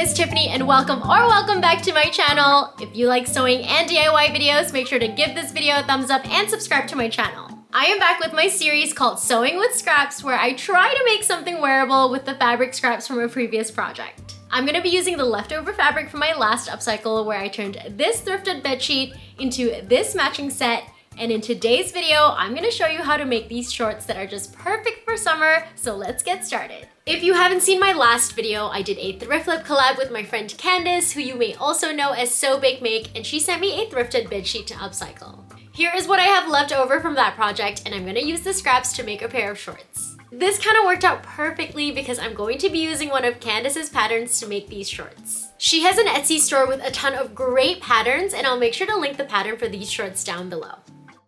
is Tiffany and welcome back to my channel. If you like sewing and DIY videos, make sure to give this video a thumbs up and subscribe to my channel. I am back with my series called Sewing with Scraps, where I try to make something wearable with the fabric scraps from a previous project. I'm gonna be using the leftover fabric from my last upcycle, where I turned this thrifted bedsheet into this matching set. And in today's video, I'm gonna show you how to make these shorts that are just perfect for summer, so let's get started. If you haven't seen my last video, I did a thrift flip collab with my friend Candice, who you may also know as Sew Bake Make, and she sent me a thrifted bedsheet to upcycle. Here is what I have left over from that project, and I'm gonna use the scraps to make a pair of shorts. This kind of worked out perfectly because I'm going to be using one of Candice's patterns to make these shorts. She has an Etsy store with a ton of great patterns, and I'll make sure to link the pattern for these shorts down below.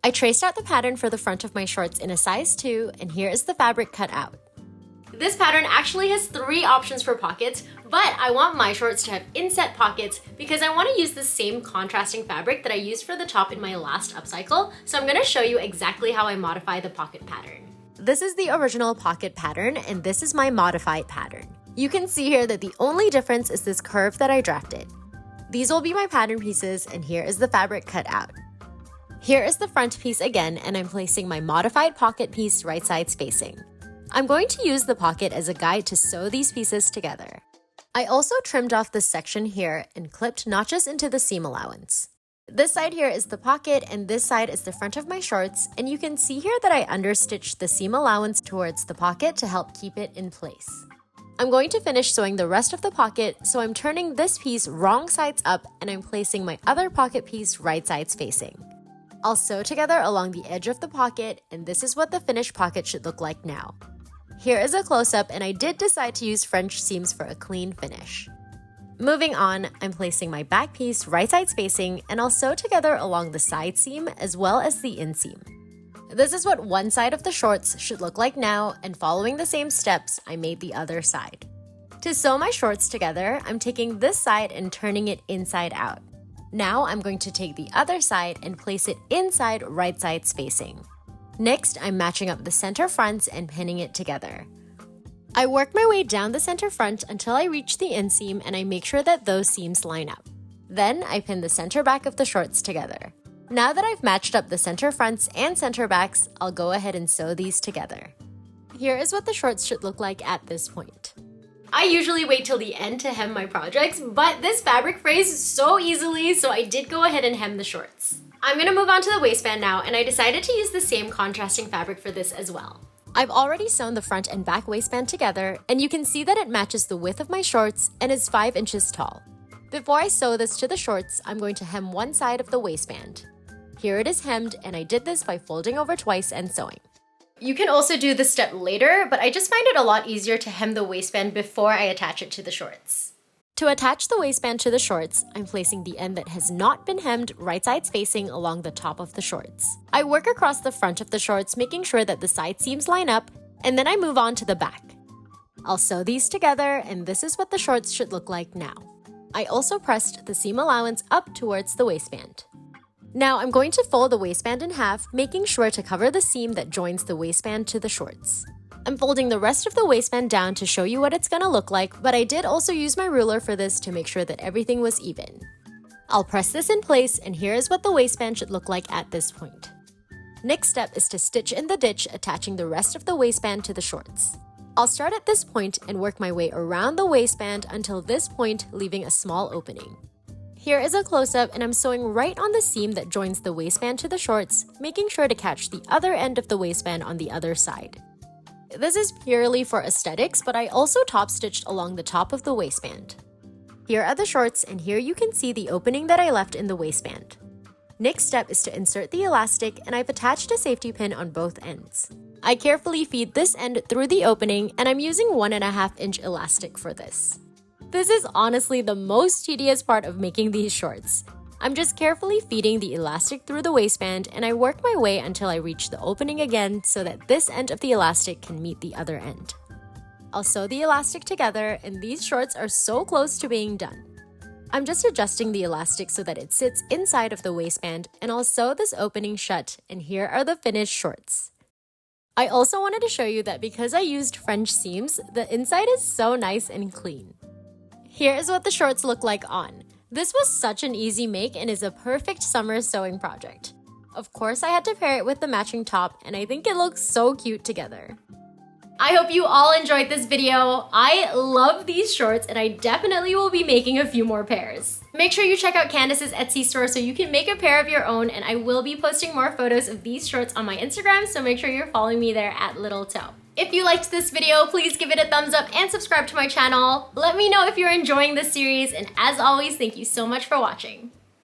I traced out the pattern for the front of my shorts in a size 2, and here is the fabric cut out. This pattern actually has 3 options for pockets, but I want my shorts to have inset pockets because I want to use the same contrasting fabric that I used for the top in my last upcycle, so I'm going to show you exactly how I modify the pocket pattern. This is the original pocket pattern, and this is my modified pattern. You can see here that the only difference is this curve that I drafted. These will be my pattern pieces, and here is the fabric cut out. Here is the front piece again, and I'm placing my modified pocket piece right side spacing. I'm going to use the pocket as a guide to sew these pieces together. I also trimmed off this section here and clipped notches into the seam allowance. This side here is the pocket and this side is the front of my shorts, and you can see here that I understitched the seam allowance towards the pocket to help keep it in place. I'm going to finish sewing the rest of the pocket, so I'm turning this piece wrong sides up and I'm placing my other pocket piece right side spacing. I'll sew together along the edge of the pocket, and this is what the finished pocket should look like now. Here is a close-up, and I did decide to use French seams for a clean finish. Moving on, I'm placing my back piece right side spacing, and I'll sew together along the side seam as well as the inseam. This is what one side of the shorts should look like now, and following the same steps, I made the other side. To sew my shorts together, I'm taking this side and turning it inside out. Now I'm going to take the other side and place it inside right side spacing. Next, I'm matching up the center fronts and pinning it together. I work my way down the center front until I reach the inseam, and I make sure that those seams line up. Then I pin the center back of the shorts together. Now that I've matched up the center fronts and center backs, I'll go ahead and sew these together. Here is what the shorts should look like at this point. I usually wait till the end to hem my projects, but this fabric frays so easily, so I did go ahead and hem the shorts. I'm gonna move on to the waistband now, and I decided to use the same contrasting fabric for this as well. I've already sewn the front and back waistband together, and you can see that it matches the width of my shorts and is 5 inches tall. Before I sew this to the shorts, I'm going to hem one side of the waistband. Here it is hemmed, and I did this by folding over twice and sewing. You can also do this step later, but I just find it a lot easier to hem the waistband before I attach it to the shorts. To attach the waistband to the shorts, I'm placing the end that has not been hemmed right side spacing along the top of the shorts. I work across the front of the shorts, making sure that the side seams line up, and then I move on to the back. I'll sew these together, and this is what the shorts should look like now. I also pressed the seam allowance up towards the waistband. Now I'm going to fold the waistband in half, making sure to cover the seam that joins the waistband to the shorts. I'm folding the rest of the waistband down to show you what it's gonna look like, but I did also use my ruler for this to make sure that everything was even. I'll press this in place, and here is what the waistband should look like at this point. Next step is to stitch in the ditch, attaching the rest of the waistband to the shorts. I'll start at this point and work my way around the waistband until this point, leaving a small opening. Here is a close-up, and I'm sewing right on the seam that joins the waistband to the shorts, making sure to catch the other end of the waistband on the other side. This is purely for aesthetics, but I also top stitched along the top of the waistband. Here are the shorts, and here you can see the opening that I left in the waistband. Next step is to insert the elastic, and I've attached a safety pin on both ends. I carefully feed this end through the opening, and I'm using 1.5 inch elastic for this. This is honestly the most tedious part of making these shorts. I'm just carefully feeding the elastic through the waistband, and I work my way until I reach the opening again so that this end of the elastic can meet the other end. I'll sew the elastic together, and these shorts are so close to being done. I'm just adjusting the elastic so that it sits inside of the waistband, and I'll sew this opening shut, and here are the finished shorts. I also wanted to show you that because I used French seams, the inside is so nice and clean. Here is what the shorts look like on. This was such an easy make and is a perfect summer sewing project. Of course, I had to pair it with the matching top, and I think it looks so cute together. I hope you all enjoyed this video. I love these shorts and I definitely will be making a few more pairs. Make sure you check out Candice's Etsy store so you can make a pair of your own, and I will be posting more photos of these shorts on my Instagram, so make sure you're following me there at Little Toe. If you liked this video, please give it a thumbs up and subscribe to my channel. Let me know if you're enjoying this series, and as always, thank you so much for watching.